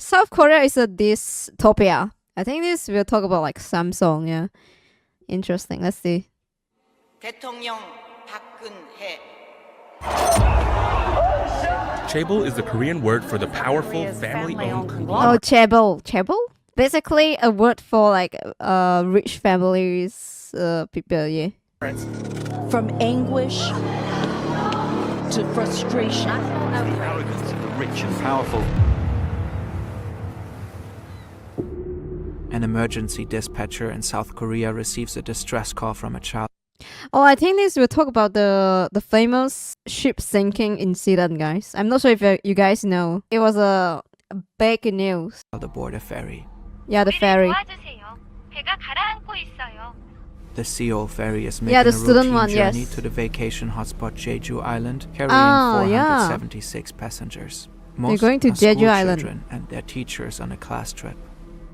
South Korea is a dystopia. I think this will talk about like Samsung. Yeah, interesting. Let's see. 대통령 박근혜. Chaebol is the Korean word for the powerful family-owned conglomerate. Oh, Chaebol. Chaebol? Basically a word for like rich families, people. Yeah. From anguish to frustration. The arrogance of the rich and powerful. An emergency dispatcher in South Korea receives a distress call from a child. Oh, I think this will talk about the famous ship sinking incident, guys. I'm not sure if you guys know. It was a big news. Aboard a ferry. Yeah, the ferry. The Sewol ferry is making Yeah, the a student routine one, journey yes. to the vacation hotspot Jeju Island, carrying Oh, yeah. 476 passengers. They're Most going to are school Jeju Island. children and their teachers on a class trip.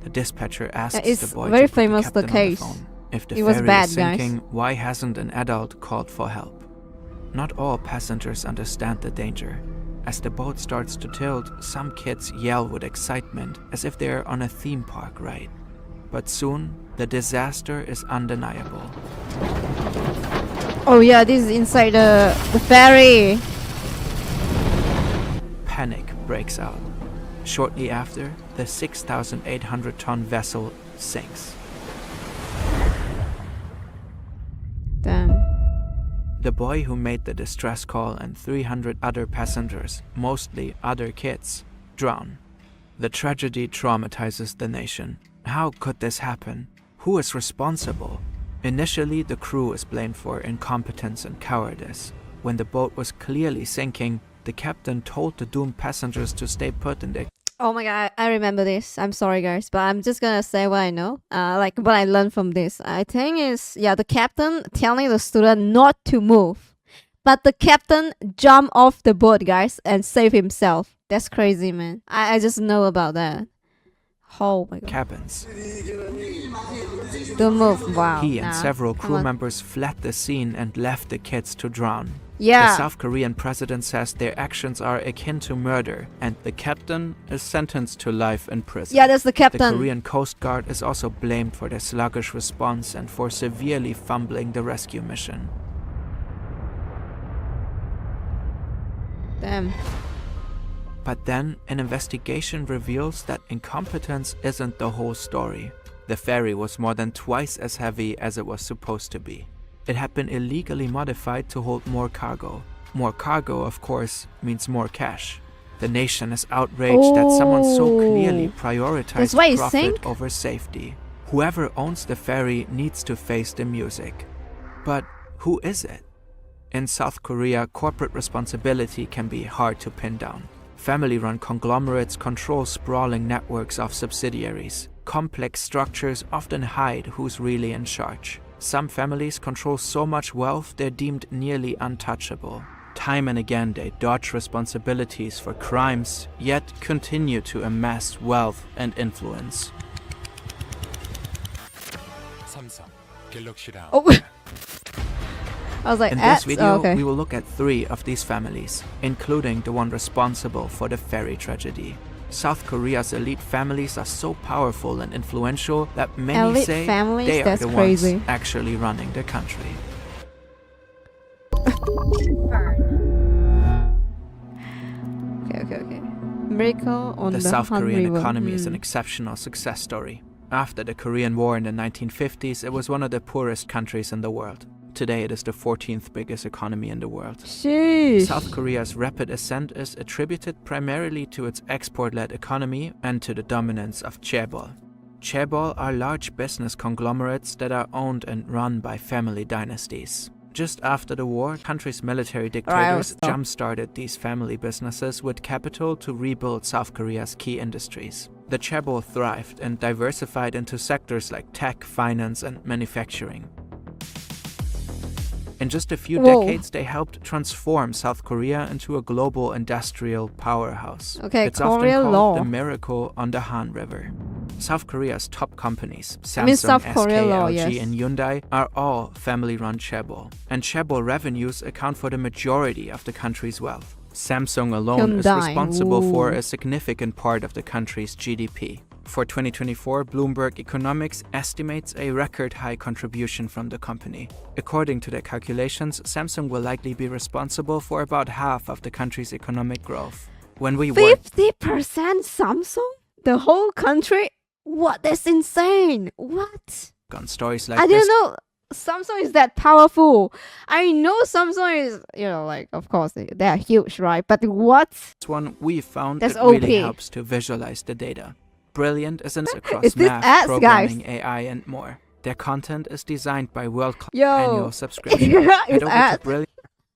The dispatcher asks It's the boy very to put famous, the the captain on the case. phone. If the It was ferry bad, is guys. sinking, why hasn't an adult called for help? Not all passengers understand the danger. As the boat starts to tilt, some kids yell with excitement as if they're on a theme park ride. But soon, the disaster is undeniable. Oh yeah, this is inside the ferry. Panic breaks out. Shortly after, the 6,800-ton vessel sinks. Damn. The boy who made the distress call and 300 other passengers, mostly other kids, drown. The tragedy traumatizes the nation. How could this happen? Who is responsible? Initially, the crew is blamed for incompetence and cowardice. When the boat was clearly sinking, the captain told the doomed passengers to stay put in their Oh my god, I remember this. I'm sorry guys, but I'm just gonna say what I know. Like what I learned from this. I think is the captain telling the student not to move. But the captain jumped off the boat, guys, and saved himself. That's crazy, man. I just know about that. Oh my god. cabins. Don't move. Wow. He and Nah, several come crew on. members fled the scene and left the kids to drown. The Yeah. South Korean president says their actions are akin to murder, and the captain is sentenced to life in prison. Yeah, that's the The captain. Korean Coast Guard is also blamed for their sluggish response and for severely fumbling the rescue mission. Damn. But then, an investigation reveals that incompetence isn't the whole story. The ferry was more than twice as heavy as it was supposed to be. It had been illegally modified to hold more cargo. More cargo, of course, means more cash. The nation is outraged that someone so clearly That's prioritized why it profit sank? over safety. Whoever owns the ferry needs to face the music. But who is it? In South Korea, corporate responsibility can be hard to pin down. Family-run conglomerates control sprawling networks of subsidiaries. Complex structures often hide who's really in charge. Some families control so much wealth they're deemed nearly untouchable. Time and again they dodge responsibilities for crimes, yet continue to amass wealth and influence. Oh. I was like, In ads? this video, Oh, okay. we will look at 3 of these families, including the one responsible for the ferry tragedy. South Korea's elite families are so powerful and influential that many Elite say families? they are That's the crazy. ones actually running the country. Okay. Miracle on the The South Han Korean River. economy is an exceptional success story. After the Korean War in the 1950s, it was one of the poorest countries in the world. Today, it is the 14th biggest economy in the world. Sheesh. South Korea's rapid ascent is attributed primarily to its export-led economy and to the dominance of Chaebol. Chaebol are large business conglomerates that are owned and run by family dynasties. Just after the war, country's military dictators stop. jump-started these family businesses with capital to rebuild South Korea's key industries. The Chaebol thrived and diversified into sectors like tech, finance, and manufacturing. In just a few Whoa. decades, they helped transform South Korea into a global industrial powerhouse. Okay, It's often Korea called law. the miracle on the Han River. South Korea's top companies, I mean, Samsung, South SK, Korea law, LG, yes. and Hyundai, are all family-run Chaebol. And Chaebol revenues account for the majority of the country's wealth. Samsung alone is Hyundai. responsible for Ooh. a significant part of the country's GDP. For 2024, Bloomberg Economics estimates a record high contribution from the company. According to their calculations, Samsung will likely be responsible for about half of the country's economic growth. When we work 50% Samsung? The whole country? What? That's insane. What? on stories like I this didn't know Samsung is that powerful. I know Samsung is, like, of course, they're huge, right? But what? one, we found That's it really OP. helps to visualize the data. Brilliant as an across Is this math, ads, programming, guys? AI, and more. Their content is designed by world-class Yo. annual subscription. Head It's over ads. to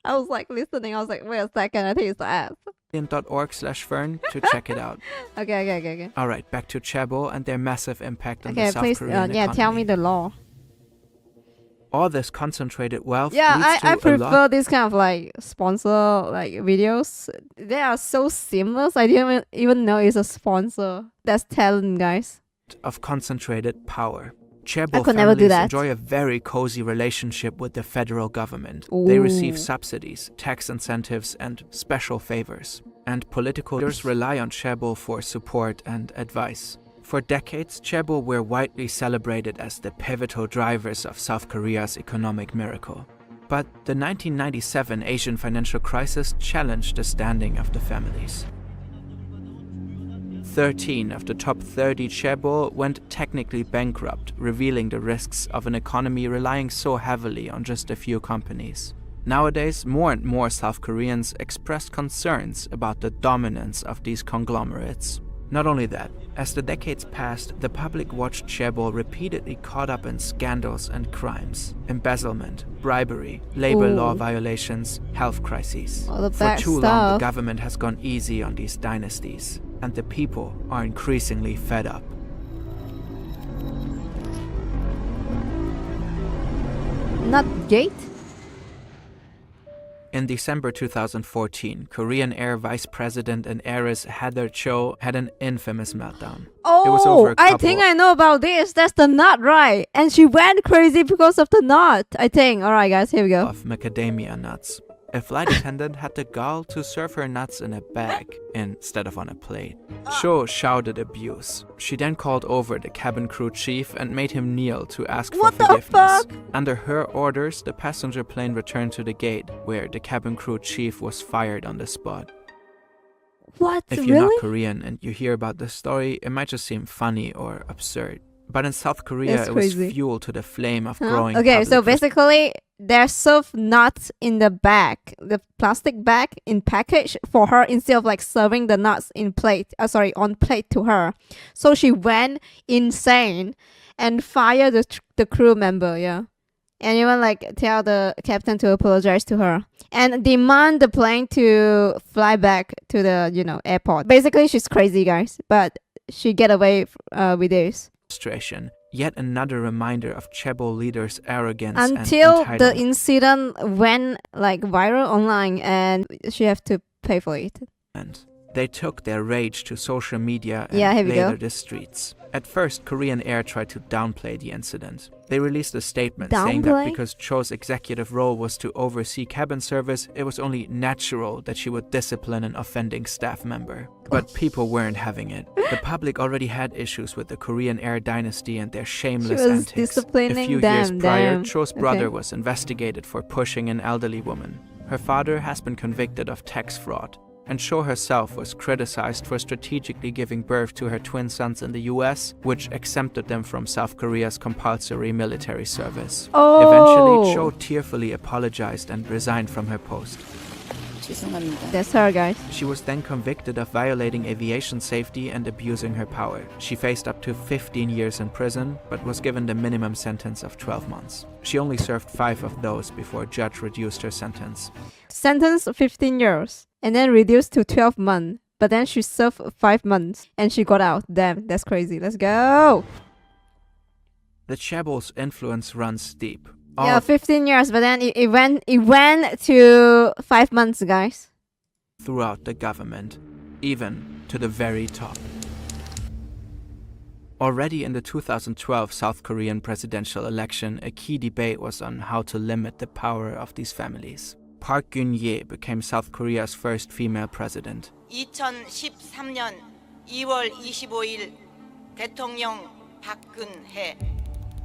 I was like listening. I was like, wait a second. I think it's the ads. brilliant.org/fern to check it out. Okay. All right, back to Chaebol and their massive impact on Okay, the South please, Korean yeah, economy. tell me the law. All this concentrated wealth Yeah, leads to I a prefer lot this kind of like sponsor like videos. They are so seamless. I didn't even know it's a sponsor. That's talent, guys. of concentrated power. I Chaebol could never do families that. enjoy a very cozy relationship with the federal government. They receive Ooh. subsidies, tax incentives, and special favors. And political leaders rely on Chaebol for support and advice. For decades, Chaebol were widely celebrated as the pivotal drivers of South Korea's economic miracle. But the 1997 Asian financial crisis challenged the standing of the families. 13 of the top 30 Chaebol went technically bankrupt, revealing the risks of an economy relying so heavily on just a few companies. Nowadays, more and more South Koreans express concerns about the dominance of these conglomerates. Not only that, as the decades passed, the public watched Chaebol repeatedly caught up in scandals and crimes, embezzlement, bribery, labor law Ooh. violations, health crises. All the For bad too long, the stuff. government has gone easy on these dynasties, and the people are increasingly fed up. Not gate? In December 2014, Korean Air Vice President and heiress Heather Cho had an infamous meltdown. It was over Oh, a I couple think I know about this. That's the nut, right? And she went crazy because of the nut, I think. All right, guys, here we go. of macadamia nuts. A flight attendant had the gall to serve her nuts in a bag instead of on a plate. Cho shouted abuse. She then called over the cabin crew chief and made him kneel to ask What for the forgiveness. fuck? Under her orders, the passenger plane returned to the gate, where the cabin crew chief was fired on the spot. What? If you're not Really? Korean and you hear about this story, it might just seem funny or absurd. But in South Korea, That's it was crazy. fuel to the flame of Huh? growing Okay, so public basically, they serve nuts in the bag, the plastic bag in package for her instead of like serving the nuts in plate. On plate to her. So she went insane and fired the crew member. Yeah, and even like tell the captain to apologize to her and demand the plane to fly back to the airport. Basically, she's crazy, guys, but she get away with this. frustration. Yet another reminder of Chaebol leaders' arrogance Until and the entitlement. incident went like viral online and she have to pay for it. They took their rage to social media and Yeah, here we later go. the streets. At first, Korean Air tried to downplay the incident. They released a statement saying that Downplay? because Cho's executive role was to oversee cabin service, it was only natural that she would discipline an offending staff member. But people weren't having it. The public already had issues with the Korean Air dynasty and their shameless was antics. disciplining A few years them, prior, damn. Cho's Okay. brother was investigated for pushing an elderly woman. Her father has been convicted of tax fraud. And Cho herself was criticized for strategically giving birth to her twin sons in the US, which exempted them from South Korea's compulsory military service. Oh. Eventually, Cho tearfully apologized and resigned from her post. That's her, guys. She was then convicted of violating aviation safety and abusing her power. She faced up to 15 years in prison, but was given the minimum sentence of 12 months. She only served 5 of those before a judge reduced her sentence. Sentence 15 years and then reduced to 12 months. But then she served 5 months and she got out. Damn, that's crazy. Let's go. The Chaebol's influence runs deep. Yeah, 15 years, but then it went to 5 months, guys. Throughout the government, even to the very top. Already in the 2012 South Korean presidential election, a key debate was on how to limit the power of these families. Park Geun-hye became South Korea's first female president. 2013년 2월 25일 대통령 박근혜.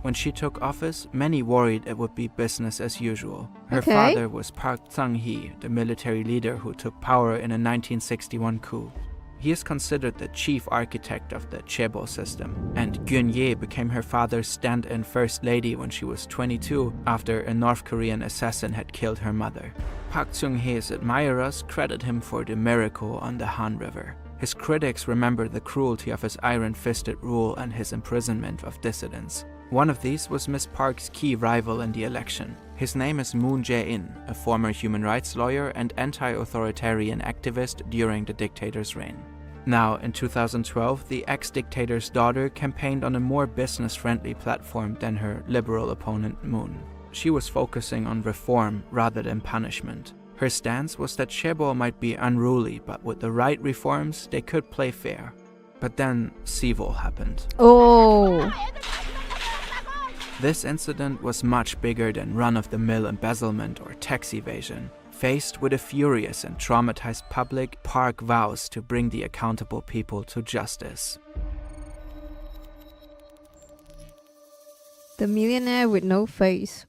When she took office, many worried it would be business as usual. Her Okay. father was Park Chung-hee, the military leader who took power in a 1961 coup. He is considered the chief architect of the Chaebol system, and Geun-hye became her father's stand-in first lady when she was 22 after a North Korean assassin had killed her mother. Park Chung-hee's admirers credit him for the miracle on the Han River. His critics remember the cruelty of his iron-fisted rule and his imprisonment of dissidents. One of these was Miss Park's key rival in the election. His name is Moon Jae-in, a former human rights lawyer and anti-authoritarian activist during the dictator's reign. Now, in 2012, the ex-dictator's daughter campaigned on a more business-friendly platform than her liberal opponent Moon. She was focusing on reform rather than punishment. Her stance was that Chaebol might be unruly, but with the right reforms, they could play fair. But then Sewol happened. Oh. This incident was much bigger than run-of-the-mill embezzlement or tax evasion. Faced with a furious and traumatized public, Park vows to bring the accountable people to justice. The millionaire with no face.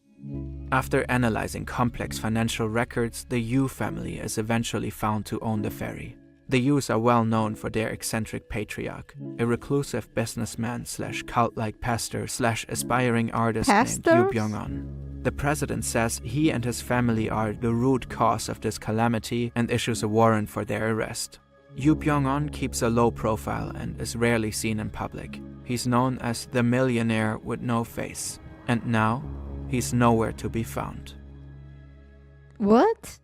After analyzing complex financial records, the Yu family is eventually found to own the ferry. The Yus are well known for their eccentric patriarch, a reclusive businessman slash cult-like pastor slash aspiring artist named Yu Pastors? Byung-on. The president says he and his family are the root cause of this calamity and issues a warrant for their arrest. Yu Byung-on keeps a low profile and is rarely seen in public. He's known as the millionaire with no face, and now he's nowhere to be found. What?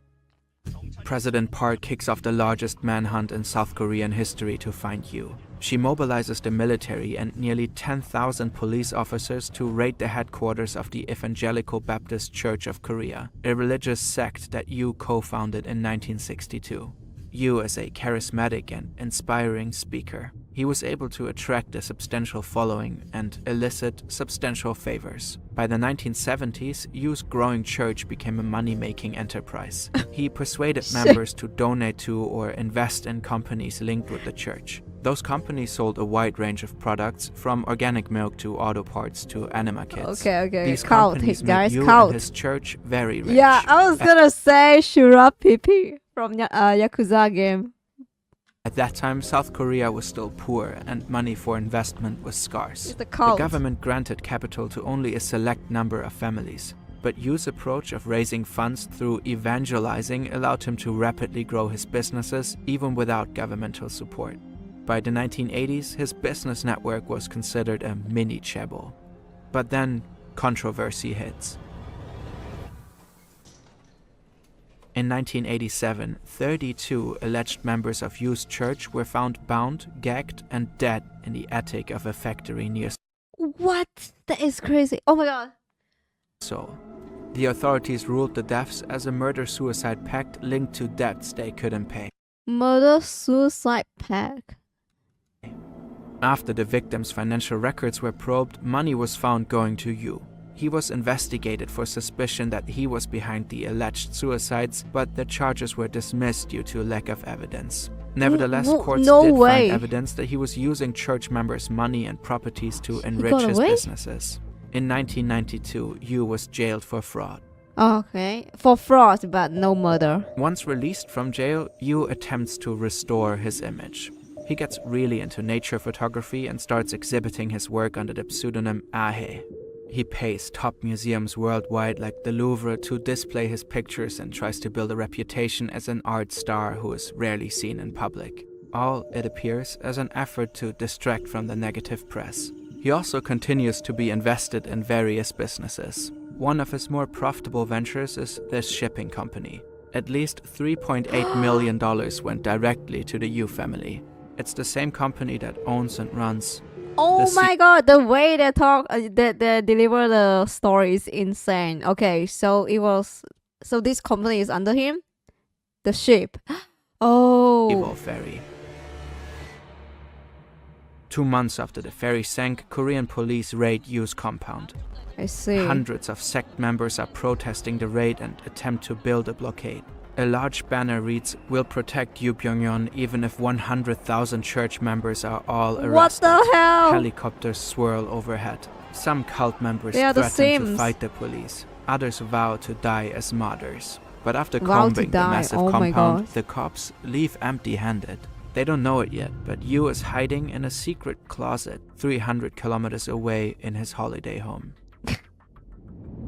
President Park kicks off the largest manhunt in South Korean history to find Yu. She mobilizes the military and nearly 10,000 police officers to raid the headquarters of the Evangelical Baptist Church of Korea, a religious sect that Yu co-founded in 1962. Yu is a charismatic and inspiring speaker. He was able to attract a substantial following and elicit substantial favors. By the 1970s, Yu's growing church became a money-making enterprise. He persuaded members to donate to or invest in companies linked with the church. Those companies sold a wide range of products, from organic milk to auto parts to anima kits. Okay. These Cult, companies guys, made Yu cult. and his church very rich. Yeah, I was gonna say Shura Pipi from Yakuza game. At that time, South Korea was still poor and money for investment was scarce. It's a The cult. government granted capital to only a select number of families. But Yu's approach of raising funds through evangelizing allowed him to rapidly grow his businesses even without governmental support. By the 1980s, his business network was considered a mini Chaebol. But then, controversy hits. In 1987, 32 alleged members of Yu's church were found bound, gagged, and dead in the attic of a factory near What? That is crazy. Oh my god. Sewol. The authorities ruled the deaths as a murder-suicide pact linked to debts they couldn't pay. Murder-suicide pact. After the victims' financial records were probed, money was found going to Yu. He was investigated for suspicion that he was behind the alleged suicides, but the charges were dismissed due to lack of evidence. Nevertheless, courts no did way. find evidence that he was using church members' money and properties to enrich got his away? businesses. In 1992, Yu was jailed for fraud. Okay. For fraud, but no murder. Once released from jail, Yu attempts to restore his image. He gets really into nature photography and starts exhibiting his work under the pseudonym Ahe. He pays top museums worldwide like the Louvre to display his pictures and tries to build a reputation as an art star who is rarely seen in public. All, it appears, as an effort to distract from the negative press. He also continues to be invested in various businesses. One of his more profitable ventures is this shipping company. At least $3.8 million went directly to the Yu family. It's the same company that owns and runs. Oh The my god, the way they talk, they deliver the story is insane. Okay, so this company is under him? The ship. Oh. Chaebol ferry. 2 months after the ferry sank, Korean police raid Yu's compound. I see. Hundreds of sect members are protesting the raid and attempt to build a blockade. A large banner reads, "We'll protect you, Pyongyang, even if 100,000 church members are all arrested." What the hell? Helicopters swirl overhead. Some cult members They are the threaten to Sims. fight the police. Others vow to die as martyrs. But after Vow to combing the die. massive Oh my compound, God. the cops leave empty-handed. They don't know it yet, but Yu is hiding in a secret closet 300 kilometers away in his holiday home.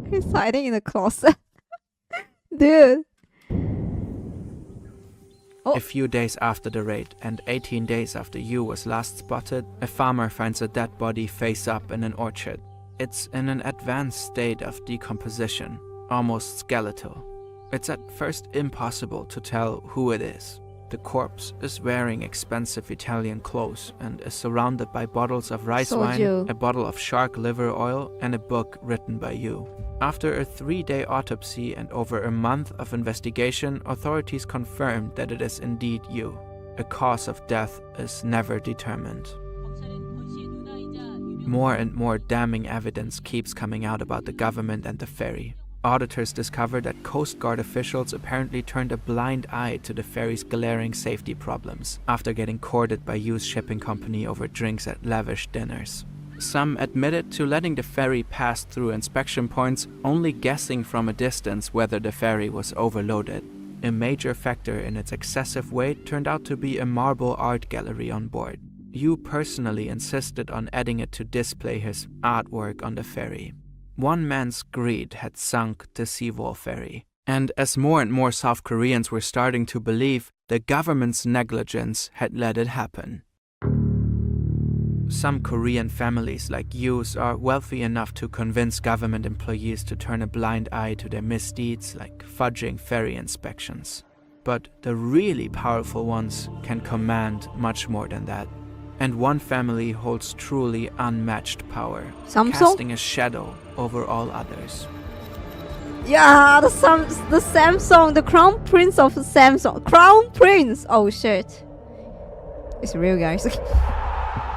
He's hiding in the closet. Dude. Oh. A few days after the raid, and 18 days after Yu was last spotted, a farmer finds a dead body face up in an orchard. It's in an advanced state of decomposition, almost skeletal. It's at first impossible to tell who it is. The corpse is wearing expensive Italian clothes and is surrounded by bottles of rice wine, Soju. a bottle of shark liver oil, and a book written by Yu. After a 3-day autopsy and over a month of investigation, authorities confirmed that it is indeed Yu. A cause of death is never determined. More and more damning evidence keeps coming out about the government and the ferry. Auditors discovered that Coast Guard officials apparently turned a blind eye to the ferry's glaring safety problems after getting courted by Yu's shipping company over drinks at lavish dinners. Some admitted to letting the ferry pass through inspection points, only guessing from a distance whether the ferry was overloaded. A major factor in its excessive weight turned out to be a marble art gallery on board. Yu personally insisted on adding it to display his artwork on the ferry. One man's greed had sunk the Sewol ferry. And as more and more South Koreans were starting to believe, the government's negligence had let it happen. Some Korean families like Yu's are wealthy enough to convince government employees to turn a blind eye to their misdeeds like fudging ferry inspections. But the really powerful ones can command much more than that. And one family holds truly unmatched power, Samsung? casting a shadow over all others. Yeah, the Samsung, the crown prince of Samsung. Crown prince! Oh shit. It's real, guys.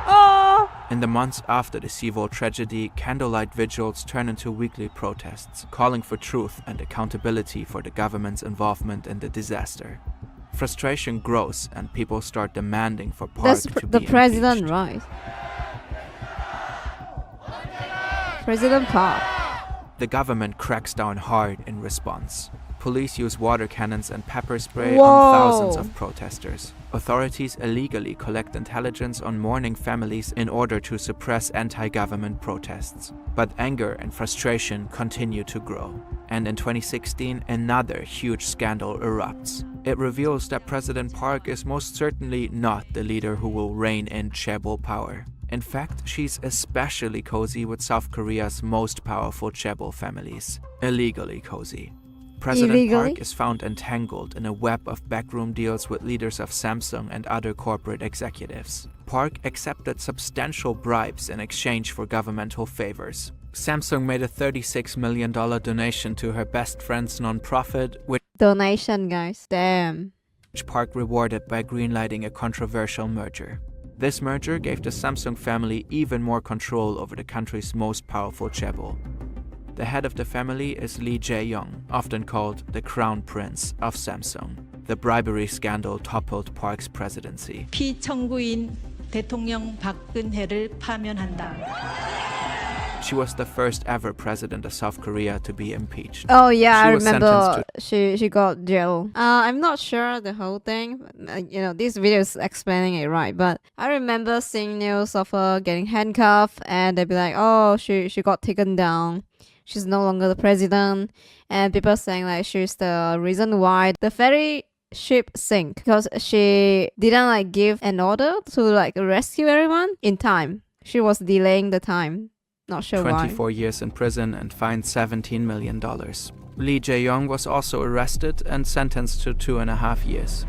Oh! In the months after the Sewol tragedy, candlelight vigils turn into weekly protests, calling for truth and accountability for the government's involvement in the disaster. Frustration grows and people start demanding for Park That's to the be president, impeached. right? President Park. The government cracks down hard in response. Police use water cannons and pepper spray on thousands Whoa. of protesters. Authorities illegally collect intelligence on mourning families in order to suppress anti-government protests. But anger and frustration continue to grow. And in 2016, another huge scandal erupts. It reveals that President Park is most certainly not the leader who will rein in Chaebol power. In fact, she's especially cozy with South Korea's most powerful Chaebol families. Illegally cozy. President Illegally? Park is found entangled in a web of backroom deals with leaders of Samsung and other corporate executives. Park accepted substantial bribes in exchange for governmental favors. Samsung made a $36 million donation to her best friend's nonprofit, which Donation, guys. Damn. Park rewarded by greenlighting a controversial merger. This merger gave the Samsung family even more control over the country's most powerful chaebol. The head of the family is Lee Jae-young, often called the Crown Prince of Samsung. The bribery scandal toppled Park's presidency. 피청구인 대통령 박근혜를 파면한다. She was the first ever president of South Korea to be impeached. Oh yeah, She I was remember sentenced she got jail. I'm not sure the whole thing. This video is explaining it right, but I remember seeing news of her getting handcuffed, and they'd be like, "Oh, she got taken down. She's no longer the president," and people saying like she's the reason why the ferry ship sank because she didn't give an order to rescue everyone in time. She was delaying the time. Not sure why. 24 years in prison and fined $17 million. Lee Jae-young was also arrested and sentenced to 2.5 years.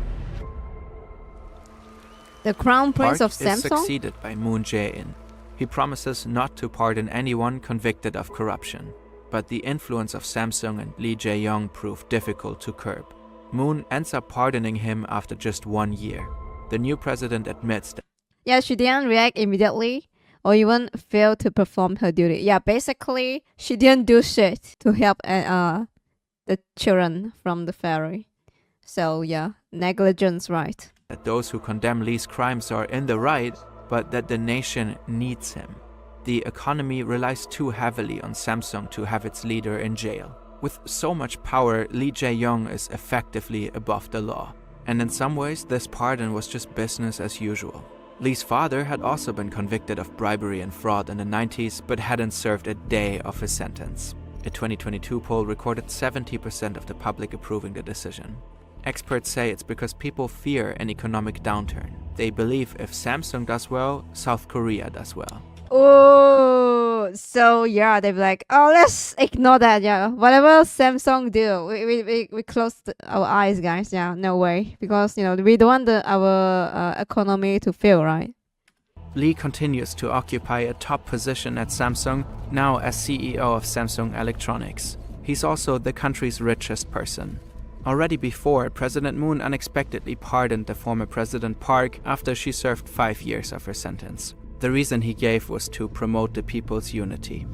The Crown Prince Park of is Samsung? succeeded by Moon Jae-in. He promises not to pardon anyone convicted of corruption. But the influence of Samsung and Lee Jae-young proved difficult to curb. Moon ends up pardoning him after just 1 year. The new president admits that Yeah, she didn't react immediately or even fail to perform her duty. Yeah, basically, she didn't do shit to help the children from the ferry. So yeah, negligence, right? That those who condemn Lee's crimes are in the right, but that the nation needs him. The economy relies too heavily on Samsung to have its leader in jail. With so much power, Lee Jae-yong is effectively above the law. And in some ways, this pardon was just business as usual. Lee's father had also been convicted of bribery and fraud in the 90s, but hadn't served a day of his sentence. A 2022 poll recorded 70% of the public approving the decision. Experts say it's because people fear an economic downturn. They believe if Samsung does well, South Korea does well. Oh, so yeah, they're like, oh, let's ignore that. Yeah, whatever Samsung do, we close our eyes, guys. Yeah, no way, because we don't want our economy to fail, right? Lee continues to occupy a top position at Samsung, now as CEO of Samsung Electronics. He's also the country's richest person. Already before, President Moon unexpectedly pardoned the former President Park after she served 5 years of her sentence. The reason he gave was to promote the people's unity.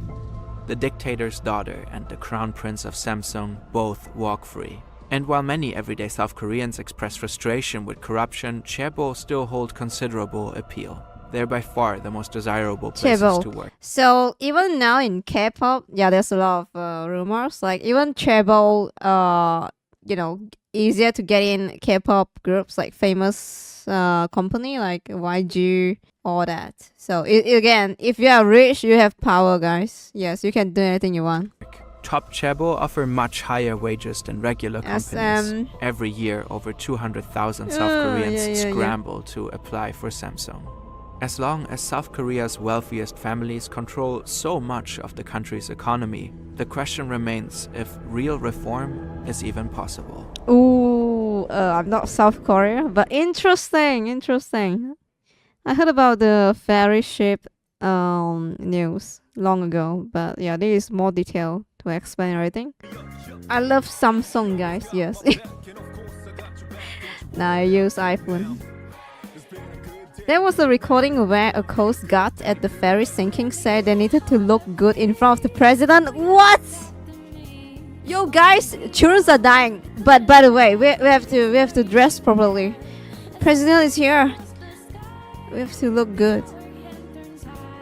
The dictator's daughter and the crown prince of Samsung both walk free. And while many everyday South Koreans express frustration with corruption, Chaebol still hold considerable appeal. They're by far the most desirable places Chaebol. to work. So even now in K-pop, yeah, there's a lot of rumors. Like even Chaebol, easier to get in K-pop groups like famous company like YG, all that. So again, if you are rich, you have power, guys. Yes, you can do anything you want. Top Chaebol offer much higher wages than regular companies. SM. Every year, over 200,000 South Koreans scramble to apply for Samsung. As long as South Korea's wealthiest families control so much of the country's economy, the question remains if real reform is even possible. Ooh, I'm not South Korea, but interesting. I heard about the ferry ship news long ago, but yeah, there is more detail to explain everything. I love Samsung, guys. Yes. Now I use iPhone. There was a recording where a coast guard at the ferry sinking said they needed to look good in front of the president. What? Yo, guys, children are dying. But by the way, we have to dress properly. President is here. We have to look good.